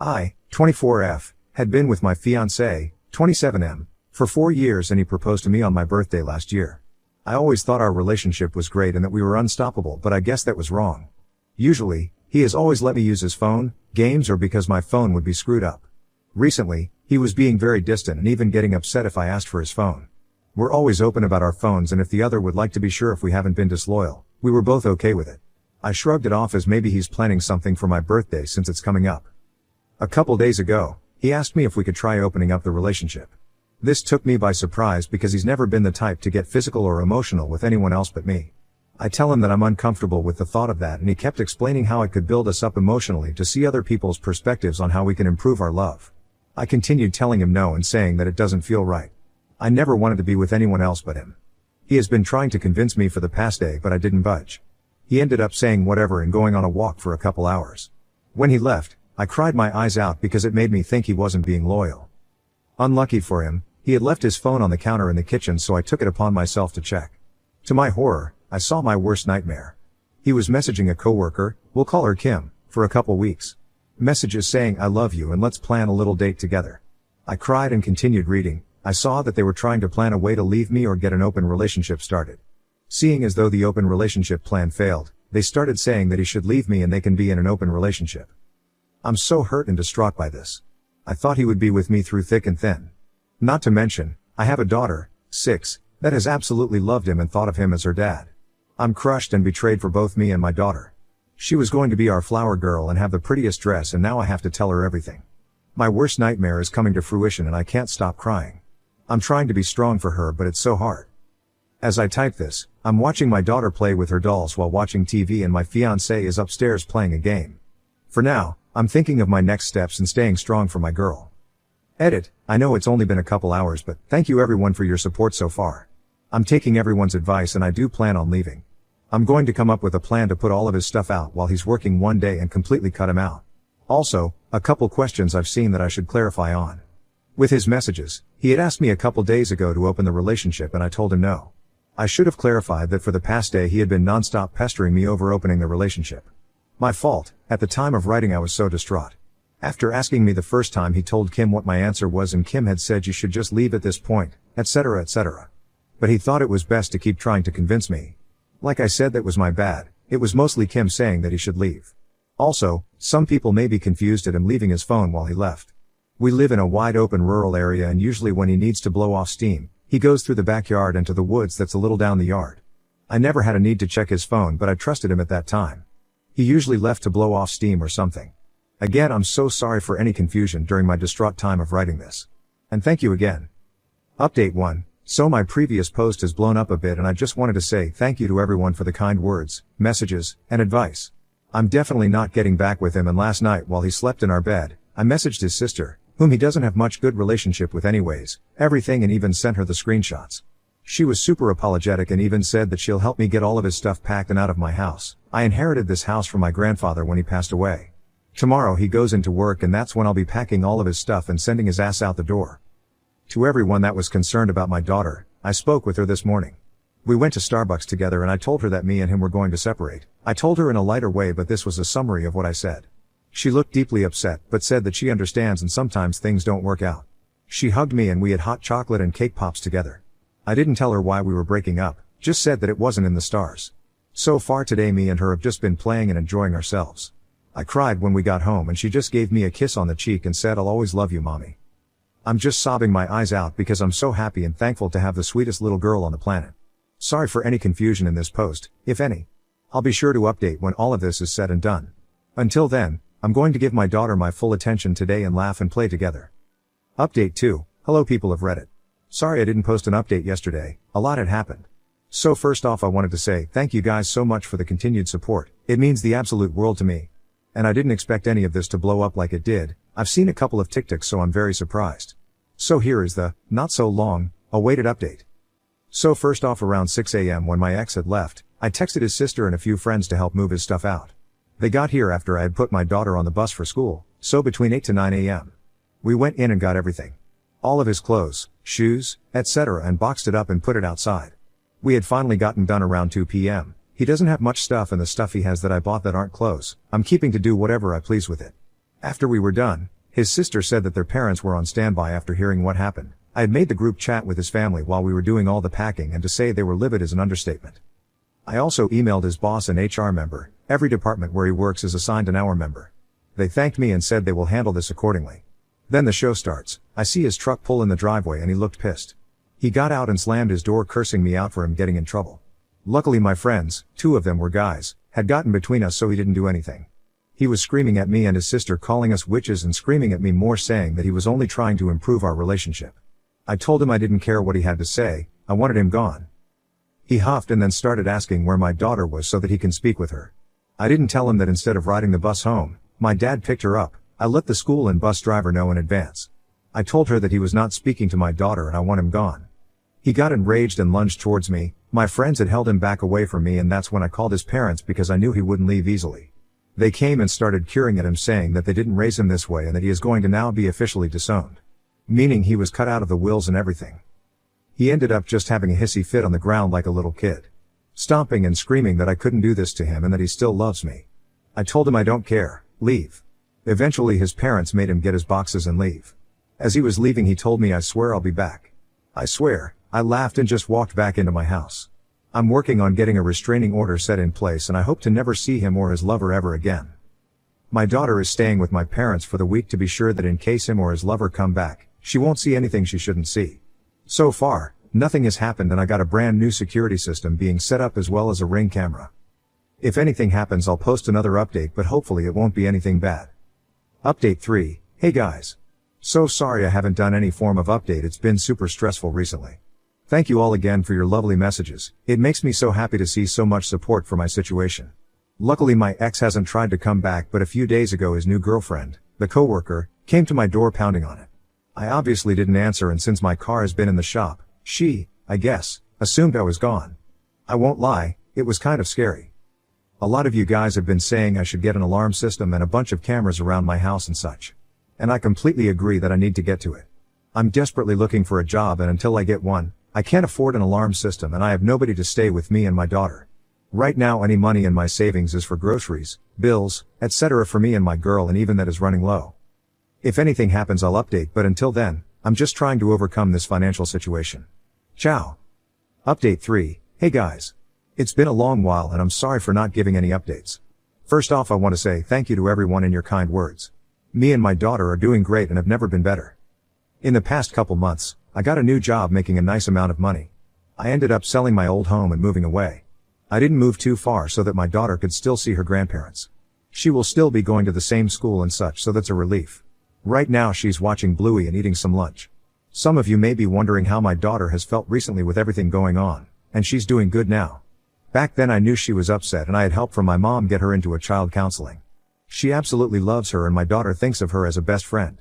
I, 24F, had been with my fiancé, 27M, for 4 years and he proposed to me on my birthday last year. I always thought our relationship was great and that we were unstoppable, but I guess that was wrong. Usually, he has always let me use his phone, games, or because my phone would be screwed up. Recently, he was being very distant and even getting upset if I asked for his phone. We're always open about our phones, and if the other would like to be sure if we haven't been disloyal, we were both okay with it. I shrugged it off as maybe he's planning something for my birthday since it's coming up. A couple days ago, he asked me if we could try opening up the relationship. This took me by surprise because he's never been the type to get physical or emotional with anyone else but me. I tell him that I'm uncomfortable with the thought of that, and he kept explaining how it could build us up emotionally to see other people's perspectives on how we can improve our love. I continued telling him no and saying that it doesn't feel right. I never wanted to be with anyone else but him. He has been trying to convince me for the past day, but I didn't budge. He ended up saying whatever and going on a walk for a couple hours. When he left, I cried my eyes out because it made me think he wasn't being loyal. Unlucky for him, he had left his phone on the counter in the kitchen, so I took it upon myself to check. To my horror, I saw my worst nightmare. He was messaging a coworker, we'll call her Kim, for a couple weeks. Messages saying I love you and let's plan a little date together. I cried and continued reading. I saw that they were trying to plan a way to leave me or get an open relationship started. Seeing as though the open relationship plan failed, they started saying that he should leave me and they can be in an open relationship. I'm so hurt and distraught by this. I thought he would be with me through thick and thin. Not to mention, I have a daughter, 6, that has absolutely loved him and thought of him as her dad. I'm crushed and betrayed for both me and my daughter. She was going to be our flower girl and have the prettiest dress, and now I have to tell her everything. My worst nightmare is coming to fruition and I can't stop crying. I'm trying to be strong for her, but it's so hard. As I type this, I'm watching my daughter play with her dolls while watching TV, and my fiancé is upstairs playing a game. For now, I'm thinking of my next steps and staying strong for my girl. Edit, I know it's only been a couple hours, but thank you everyone for your support so far. I'm taking everyone's advice and I do plan on leaving. I'm going to come up with a plan to put all of his stuff out while he's working one day and completely cut him out. Also, a couple questions I've seen that I should clarify on. With his messages, he had asked me a couple days ago to open the relationship and I told him no. I should have clarified that for the past day he had been non-stop pestering me over opening the relationship. My fault. At the time of writing I was so distraught. After asking me the first time, he told Kim what my answer was, and Kim had said you should just leave at this point, etc., etc. But he thought it was best to keep trying to convince me. Like I said, that was my bad. It was mostly Kim saying that he should leave. Also, some people may be confused at him leaving his phone while he left. We live in a wide open rural area, and usually when he needs to blow off steam, he goes through the backyard and to the woods that's a little down the yard. I never had a need to check his phone, but I trusted him at that time. He usually left to blow off steam or something. Again, I'm so sorry for any confusion during my distraught time of writing this. And thank you again. Update 1. So my previous post has blown up a bit, and I just wanted to say thank you to everyone for the kind words, messages, and advice. I'm definitely not getting back with him, and last night while he slept in our bed, I messaged his sister, whom he doesn't have much good relationship with anyways, everything, and even sent her the screenshots. She was super apologetic and even said that she'll help me get all of his stuff packed and out of my house. I inherited this house from my grandfather when he passed away. Tomorrow he goes into work, and that's when I'll be packing all of his stuff and sending his ass out the door. To everyone that was concerned about my daughter, I spoke with her this morning. We went to Starbucks together and I told her that me and him were going to separate. I told her in a lighter way, but this was a summary of what I said. She looked deeply upset, but said that she understands and sometimes things don't work out. She hugged me and we had hot chocolate and cake pops together. I didn't tell her why we were breaking up, just said that it wasn't in the stars. So far today me and her have just been playing and enjoying ourselves. I cried when we got home and she just gave me a kiss on the cheek and said, "I'll always love you, mommy." I'm just sobbing my eyes out because I'm so happy and thankful to have the sweetest little girl on the planet. Sorry for any confusion in this post, if any. I'll be sure to update when all of this is said and done. Until then, I'm going to give my daughter my full attention today and laugh and play together. Update 2. Hello people of Reddit. Sorry I didn't post an update yesterday, a lot had happened. So first off I wanted to say thank you guys so much for the continued support, it means the absolute world to me. And I didn't expect any of this to blow up like it did. I've seen a couple of TikToks, so I'm very surprised. So here is the, not so long, awaited update. So first off, around 6 a.m. when my ex had left, I texted his sister and a few friends to help move his stuff out. They got here after I had put my daughter on the bus for school, so between 8 to 9 a.m. We went in and got everything. All of his clothes, shoes, etc., and boxed it up and put it outside. We had finally gotten done around 2 p.m. He doesn't have much stuff, and the stuff he has that I bought that aren't clothes, I'm keeping to do whatever I please with it. After we were done, his sister said that their parents were on standby after hearing what happened. I had made the group chat with his family while we were doing all the packing, and to say they were livid is an understatement. I also emailed his boss and HR member. Every department where he works is assigned an hour member. They thanked me and said they will handle this accordingly. Then the show starts. I see his truck pull in the driveway and he looked pissed. He got out and slammed his door, cursing me out for him getting in trouble. Luckily my friends, 2 of them were guys, had gotten between us so he didn't do anything. He was screaming at me and his sister, calling us witches and screaming at me more, saying that he was only trying to improve our relationship. I told him I didn't care what he had to say, I wanted him gone. He huffed and then started asking where my daughter was so that he can speak with her. I didn't tell him that instead of riding the bus home, my dad picked her up. I let the school and bus driver know in advance. I told her that he was not speaking to my daughter and I want him gone. He got enraged and lunged towards me. My friends had held him back away from me, and that's when I called his parents because I knew he wouldn't leave easily. They came and started curing at him, saying that they didn't raise him this way and that he is going to now be officially disowned. Meaning he was cut out of the wills and everything. He ended up just having a hissy fit on the ground like a little kid. Stomping and screaming that I couldn't do this to him and that he still loves me. I told him I don't care, leave. Eventually his parents made him get his boxes and leave. As he was leaving he told me, I swear I'll be back. I swear. I laughed and just walked back into my house. I'm working on getting a restraining order set in place and I hope to never see him or his lover ever again. My daughter is staying with my parents for the week to be sure that in case him or his lover come back, she won't see anything she shouldn't see. So far, nothing has happened and I got a brand new security system being set up as well as a Ring camera. If anything happens I'll post another update, but hopefully it won't be anything bad. Update 3. Hey guys. So sorry I haven't done any form of update, it's been super stressful recently. Thank you all again for your lovely messages. It makes me so happy to see so much support for my situation. Luckily my ex hasn't tried to come back, but a few days ago his new girlfriend, the coworker, came to my door pounding on it. I obviously didn't answer, and since my car has been in the shop, she, I guess, assumed I was gone. I won't lie, it was kind of scary. A lot of you guys have been saying I should get an alarm system and a bunch of cameras around my house and such. And I completely agree that I need to get to it. I'm desperately looking for a job, and until I get one, I can't afford an alarm system and I have nobody to stay with me and my daughter. Right now any money in my savings is for groceries, bills, etc. for me and my girl, and even that is running low. If anything happens I'll update, but until then, I'm just trying to overcome this financial situation. Ciao. Update 3. Hey guys. It's been a long while and I'm sorry for not giving any updates. First off I want to say thank you to everyone and your kind words. Me and my daughter are doing great and have never been better. In the past couple months, I got a new job making a nice amount of money. I ended up selling my old home and moving away. I didn't move too far so that my daughter could still see her grandparents. She will still be going to the same school and such, so that's a relief. Right now she's watching Bluey and eating some lunch. Some of you may be wondering how my daughter has felt recently with everything going on, and she's doing good now. Back then I knew she was upset and I had help from my mom get her into a child counseling. She absolutely loves her and my daughter thinks of her as a best friend.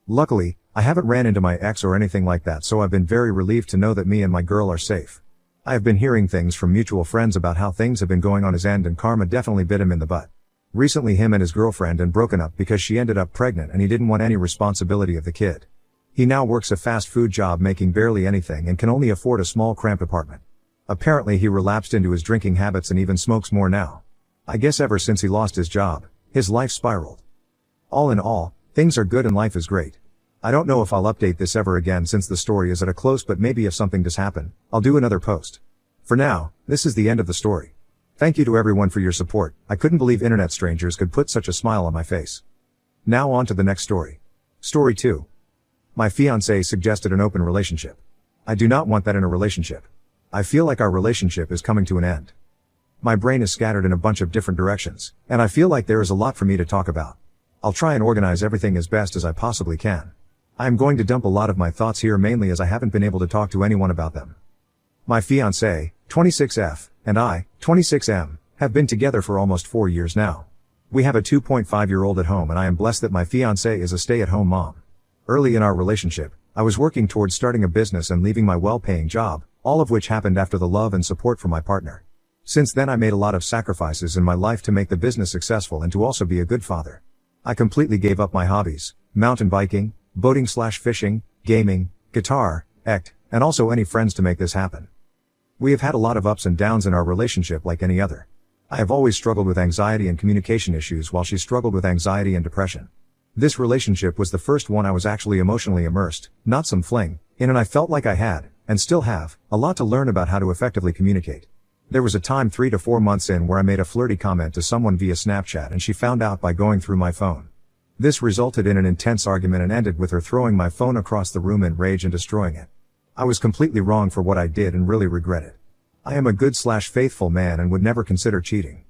Luckily, I haven't ran into my ex or anything like that, so I've been very relieved to know that me and my girl are safe. I have been hearing things from mutual friends about how things have been going on his end, and karma definitely bit him in the butt. Recently him and his girlfriend had broken up because she ended up pregnant and he didn't want any responsibility of the kid. He now works a fast food job making barely anything and can only afford a small cramped apartment. Apparently he relapsed into his drinking habits and even smokes more now. I guess ever since he lost his job, his life spiraled. All in all, things are good and life is great. I don't know if I'll update this ever again since the story is at a close, but maybe if something does happen, I'll do another post. For now, this is the end of the story. Thank you to everyone for your support. I couldn't believe internet strangers could put such a smile on my face. Now on to the next story. Story 2. My fiancé suggested an open relationship. I do not want that in a relationship. I feel like our relationship is coming to an end. My brain is scattered in a bunch of different directions, and I feel like there is a lot for me to talk about. I'll try and organize everything as best as I possibly can. I am going to dump a lot of my thoughts here, mainly as I haven't been able to talk to anyone about them. My fiancé, 26F, and I, 26M, have been together for almost 4 years now. We have a 2.5-year-old at home and I am blessed that my fiancé is a stay-at-home mom. Early in our relationship, I was working towards starting a business and leaving my well-paying job, all of which happened after the love and support from my partner. Since then I made a lot of sacrifices in my life to make the business successful and to also be a good father. I completely gave up my hobbies, mountain biking, boating/fishing, gaming, guitar, act, and also any friends to make this happen. We have had a lot of ups and downs in our relationship like any other. I have always struggled with anxiety and communication issues while she struggled with anxiety and depression. This relationship was the first one I was actually emotionally immersed, not some fling, in, and I felt like I had, and still have, a lot to learn about how to effectively communicate. There was a time 3 to 4 months in where I made a flirty comment to someone via Snapchat and she found out by going through my phone. This resulted in an intense argument and ended with her throwing my phone across the room in rage and destroying it. I was completely wrong for what I did and really regret it. I am a good/faithful man and would never consider cheating.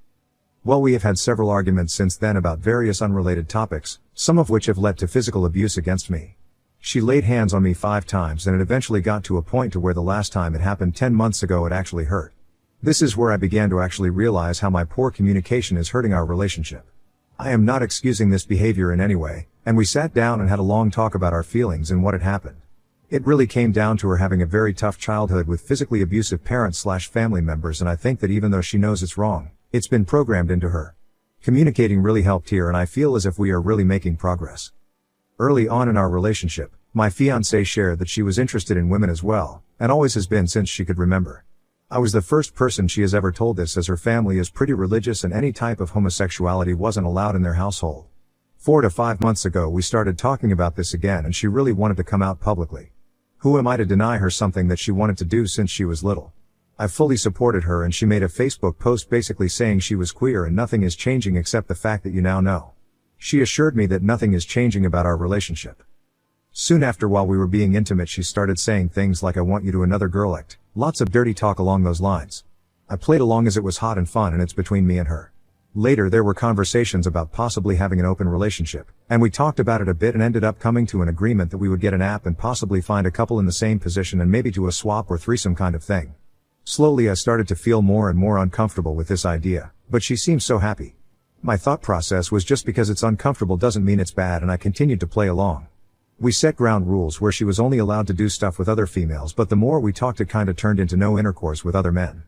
Well, we have had several arguments since then about various unrelated topics, some of which have led to physical abuse against me. She laid hands on me 5 times and it eventually got to a point to where the last time it happened 10 months ago it actually hurt. This is where I began to actually realize how my poor communication is hurting our relationship. I am not excusing this behavior in any way, and we sat down and had a long talk about our feelings and what had happened. It really came down to her having a very tough childhood with physically abusive parents/family members, and I think that even though she knows it's wrong, it's been programmed into her. Communicating really helped here, and I feel as if we are really making progress. Early on in our relationship, my fiancé shared that she was interested in women as well, and always has been since she could remember. I was the first person she has ever told this, as her family is pretty religious and any type of homosexuality wasn't allowed in their household. 4 to 5 months ago we started talking about this again and she really wanted to come out publicly. Who am I to deny her something that she wanted to do since she was little? I fully supported her and she made a Facebook post basically saying she was queer and nothing is changing except the fact that you now know. She assured me that nothing is changing about our relationship. Soon after, while we were being intimate, she started saying things like "I want you to another girl," lots of dirty talk along those lines. I played along as it was hot and fun and it's between me and her. Later there were conversations about possibly having an open relationship, and we talked about it a bit and ended up coming to an agreement that we would get an app and possibly find a couple in the same position and maybe do a swap or threesome kind of thing. Slowly I started to feel more and more uncomfortable with this idea, but she seemed so happy. My thought process was just because it's uncomfortable doesn't mean it's bad, and I continued to play along. We set ground rules where she was only allowed to do stuff with other females, but the more we talked it kinda turned into no intercourse with other men.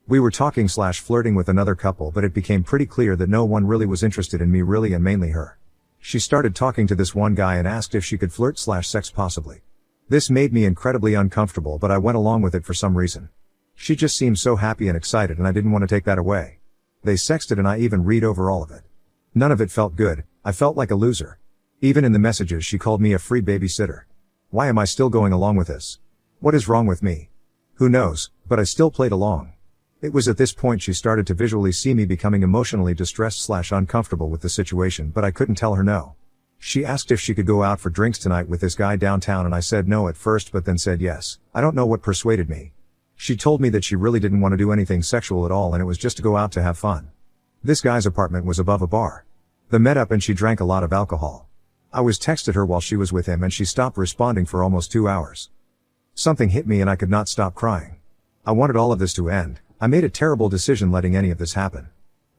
We were talking/flirting with another couple, but it became pretty clear that no one really was interested in me really, and mainly her. She started talking to this one guy and asked if she could flirt/sex possibly. This made me incredibly uncomfortable, but I went along with it for some reason. She just seemed so happy and excited and I didn't want to take that away. They sexted and I even read over all of it. None of it felt good. I felt like a loser. Even in the messages she called me a free babysitter. Why am I still going along with this? What is wrong with me? Who knows, but I still played along. It was at this point she started to visually see me becoming emotionally distressed/uncomfortable with the situation, but I couldn't tell her no. She asked if she could go out for drinks tonight with this guy downtown and I said no at first but then said yes. I don't know what persuaded me. She told me that she really didn't want to do anything sexual at all and it was just to go out to have fun. This guy's apartment was above a bar. They met up and she drank a lot of alcohol. I was texted her while she was with him and she stopped responding for almost 2 hours. Something hit me and I could not stop crying. I wanted all of this to end. I made a terrible decision letting any of this happen.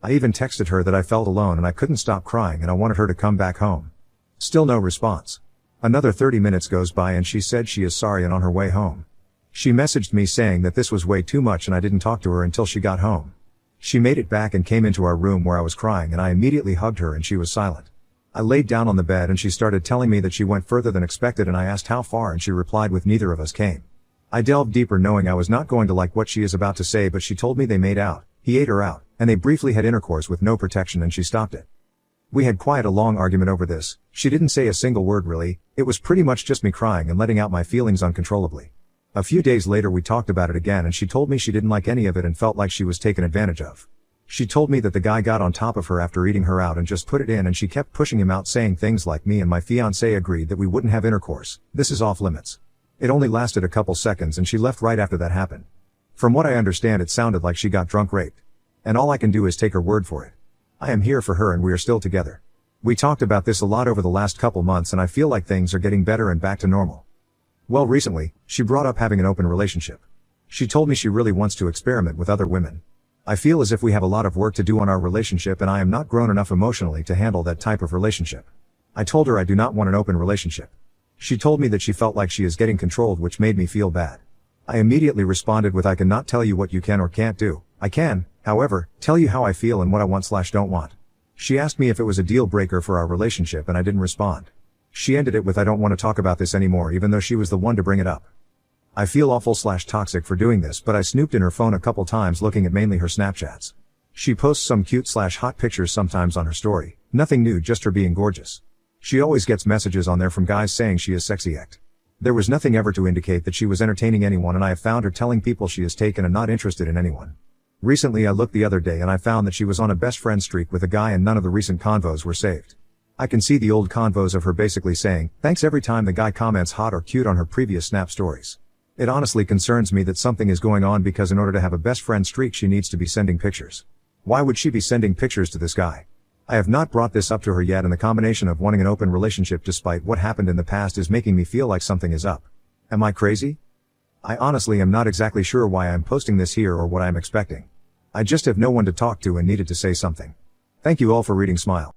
I even texted her that I felt alone and I couldn't stop crying and I wanted her to come back home. Still no response. Another 30 minutes goes by and she said she is sorry and on her way home. She messaged me saying that this was way too much and I didn't talk to her until she got home. She made it back and came into our room where I was crying and I immediately hugged her and she was silent. I laid down on the bed and she started telling me that she went further than expected and I asked how far and she replied with neither of us came. I delved deeper knowing I was not going to like what she is about to say, but she told me they made out, he ate her out, and they briefly had intercourse with no protection and she stopped it. We had quite a long argument over this. She didn't say a single word really. It was pretty much just me crying and letting out my feelings uncontrollably. A few days later we talked about it again and she told me she didn't like any of it and felt like she was taken advantage of. She told me that the guy got on top of her after eating her out and just put it in, and she kept pushing him out saying things like me and my fiancé agreed that we wouldn't have intercourse. This is off limits. It only lasted a couple seconds and she left right after that happened. From what I understand it sounded like she got drunk raped. And all I can do is take her word for it. I am here for her and we are still together. We talked about this a lot over the last couple months and I feel like things are getting better and back to normal. Well, recently, she brought up having an open relationship. She told me she really wants to experiment with other women. I feel as if we have a lot of work to do on our relationship and I am not grown enough emotionally to handle that type of relationship. I told her I do not want an open relationship. She told me that she felt like she is getting controlled, which made me feel bad. I immediately responded with, I cannot tell you what you can or can't do. I can, however, tell you how I feel and what I want/don't want. She asked me if it was a deal breaker for our relationship and I didn't respond. She ended it with, I don't want to talk about this anymore, even though she was the one to bring it up. I feel awful/toxic for doing this, but I snooped in her phone a couple times looking at mainly her Snapchats. She posts some cute/hot pictures sometimes on her story. Nothing new, just her being gorgeous. She always gets messages on there from guys saying she is sexy act. There was nothing ever to indicate that she was entertaining anyone, and I have found her telling people she is taken and not interested in anyone. Recently I looked the other day and I found that she was on a best friend streak with a guy and none of the recent convos were saved. I can see the old convos of her basically saying, thanks every time the guy comments hot or cute on her previous Snap stories. It honestly concerns me that something is going on, because in order to have a best friend streak she needs to be sending pictures. Why would she be sending pictures to this guy? I have not brought this up to her yet, and the combination of wanting an open relationship despite what happened in the past is making me feel like something is up. Am I crazy? I honestly am not exactly sure why I'm posting this here or what I'm expecting. I just have no one to talk to and needed to say something. Thank you all for reading. Smile.